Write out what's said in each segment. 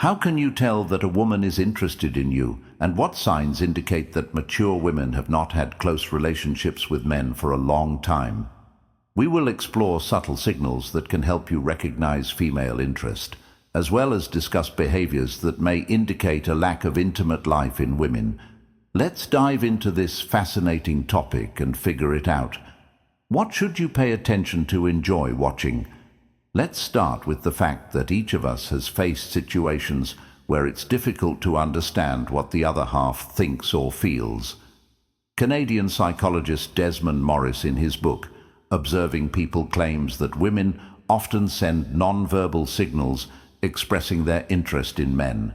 How can you tell that a woman is interested in you, and what signs indicate that mature women have not had close relationships with men for a long time? We will explore subtle signals that can help you recognize female interest, as well as discuss behaviors that may indicate a lack of intimate life in women. Let's dive into this fascinating topic and figure it out. What should you pay attention to enjoy watching? Let's start with the fact that each of us has faced situations where it's difficult to understand what the other half thinks or feels. Canadian psychologist Desmond Morris, in his book, Observing People, claims that women often send non-verbal signals expressing their interest in men.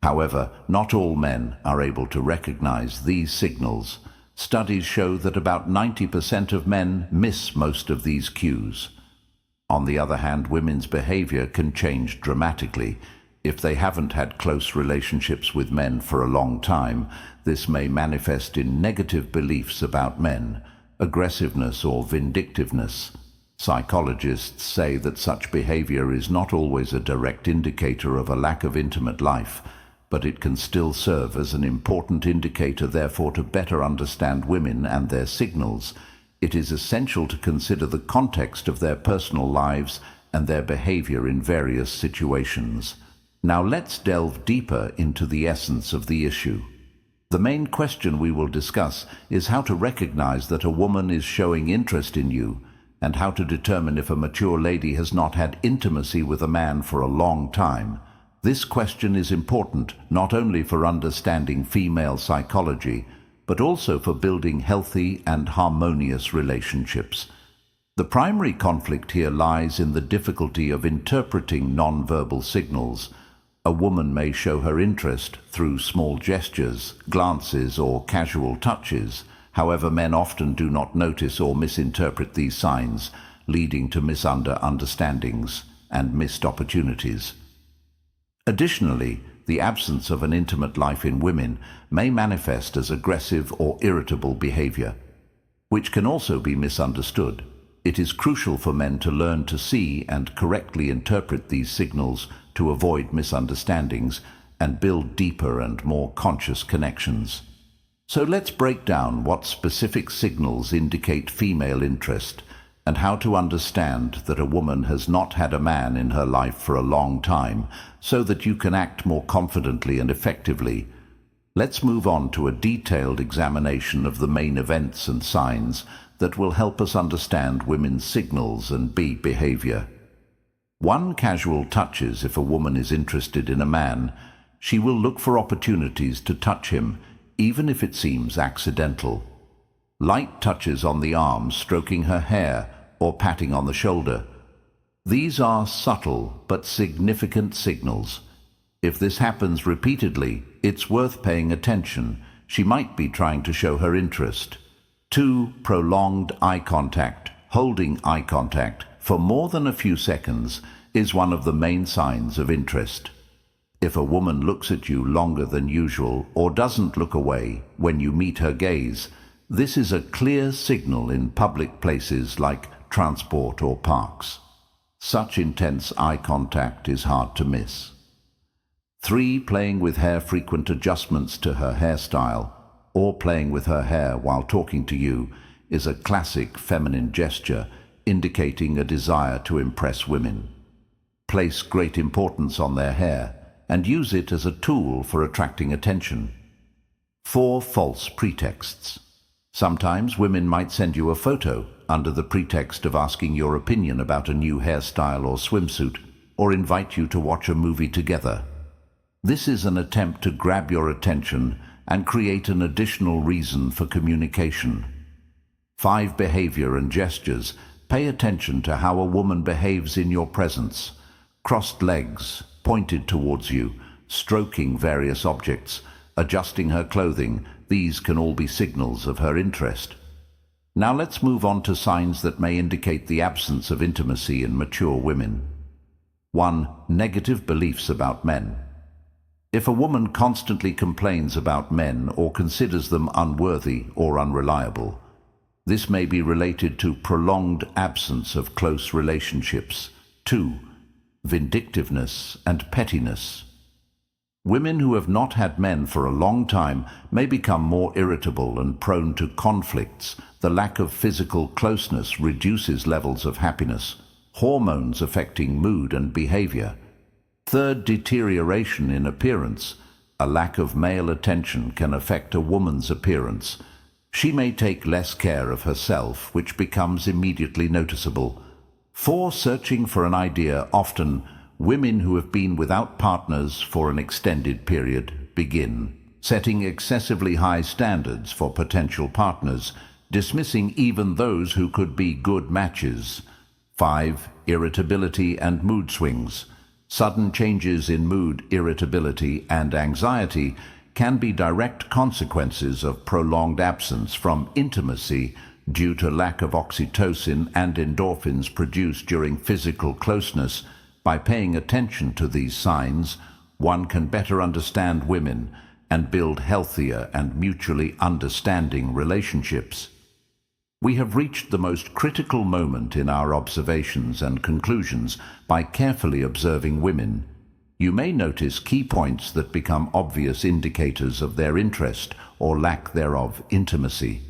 However, not all men are able to recognize these signals. Studies show that about 90% of men miss most of these cues. On the other hand, women's behavior can change dramatically. If they haven't had close relationships with men for a long time, this may manifest in negative beliefs about men, aggressiveness or vindictiveness. Psychologists say that such behavior is not always a direct indicator of a lack of intimate life, but it can still serve as an important indicator. Therefore, to better understand women and their signals, it is essential to consider the context of their personal lives and their behavior in various situations. Now let's delve deeper into the essence of the issue. The main question we will discuss is how to recognize that a woman is showing interest in you, and how to determine if a mature lady has not had intimacy with a man for a long time. This question is important not only for understanding female psychology, but also for building healthy and harmonious relationships. The primary conflict here lies in the difficulty of interpreting nonverbal signals. A woman may show her interest through small gestures, glances, or casual touches. However, men often do not notice or misinterpret these signs, leading to misunderstandings and missed opportunities. Additionally, the absence of an intimate life in women may manifest as aggressive or irritable behavior, which can also be misunderstood. It is crucial for men to learn to see and correctly interpret these signals to avoid misunderstandings and build deeper and more conscious connections. So let's break down what specific signals indicate female interest and how to understand that a woman has not had a man in her life for a long time, so that you can act more confidently and effectively. Let's move on to a detailed examination of the main events and signs that will help us understand women's signals and behavior. 1. Casual touches. If a woman is interested in a man, she will look for opportunities to touch him, even if it seems accidental. Light touches on the arm, stroking her hair, or patting on the shoulder. These are subtle but significant signals. If this happens repeatedly, it's worth paying attention. She might be trying to show her interest. 2. Prolonged eye contact. Holding eye contact for more than a few seconds is one of the main signs of interest. If a woman looks at you longer than usual or doesn't look away when you meet her gaze, this is a clear signal in public places like transport or parks. Such intense eye contact is hard to miss. 3. Playing with hair. Frequent adjustments to her hairstyle or playing with her hair while talking to you is a classic feminine gesture indicating a desire to impress women. Place great importance on their hair and use it as a tool for attracting attention. 4. False pretexts. Sometimes women might send you a photo under the pretext of asking your opinion about a new hairstyle or swimsuit, or invite you to watch a movie together. This is an attempt to grab your attention and create an additional reason for communication. 5. Behavior and gestures. Pay attention to how a woman behaves in your presence. Crossed legs, pointed towards you, stroking various objects, adjusting her clothing. These can all be signals of her interest. Now let's move on to signs that may indicate the absence of intimacy in mature women. 1. Negative beliefs about men. If a woman constantly complains about men or considers them unworthy or unreliable, this may be related to prolonged absence of close relationships. 2. Vindictiveness and pettiness. Women who have not had men for a long time may become more irritable and prone to conflicts. The lack of physical closeness reduces levels of happiness, hormones affecting mood and behavior. Third, deterioration in appearance. A lack of male attention can affect a woman's appearance. She may take less care of herself, which becomes immediately noticeable. Four, searching for an idea. Often, women who have been without partners for an extended period begin setting excessively high standards for potential partners, dismissing even those who could be good matches. 5. Irritability and mood swings. Sudden changes in mood, irritability, and anxiety can be direct consequences of prolonged absence from intimacy due to lack of oxytocin and endorphins produced during physical closeness. By paying attention to these signs, one can better understand women and build healthier and mutually understanding relationships. We have reached the most critical moment in our observations and conclusions by carefully observing women. You may notice key points that become obvious indicators of their interest or lack thereof intimacy.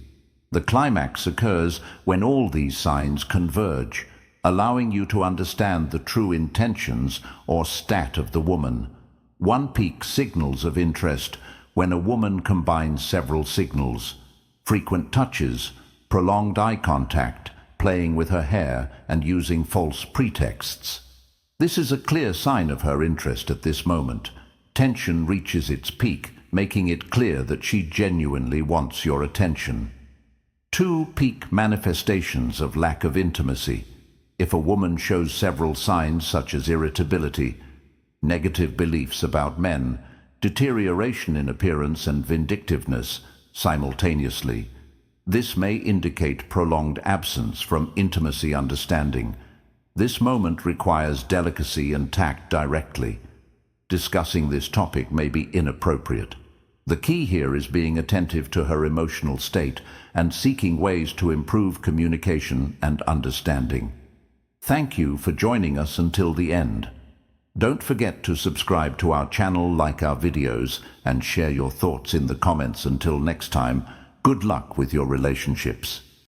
The climax occurs when all these signs converge, allowing you to understand the true intentions or stat of the woman. One peak signals of interest when a woman combines several signals: frequent touches, prolonged eye contact, playing with her hair, and using false pretexts. This is a clear sign of her interest at this moment. Tension reaches its peak, making it clear that she genuinely wants your attention. 2. Peak manifestations of lack of intimacy. If a woman shows several signs such as irritability, negative beliefs about men, deterioration in appearance, and vindictiveness simultaneously, this may indicate prolonged absence from intimacy understanding. This moment requires delicacy and tact directly. Discussing this topic may be inappropriate. The key here is being attentive to her emotional state and seeking ways to improve communication and understanding. Thank you for joining us until the end. Don't forget to subscribe to our channel, like our videos, and share your thoughts in the comments. Until next time, good luck with your relationships.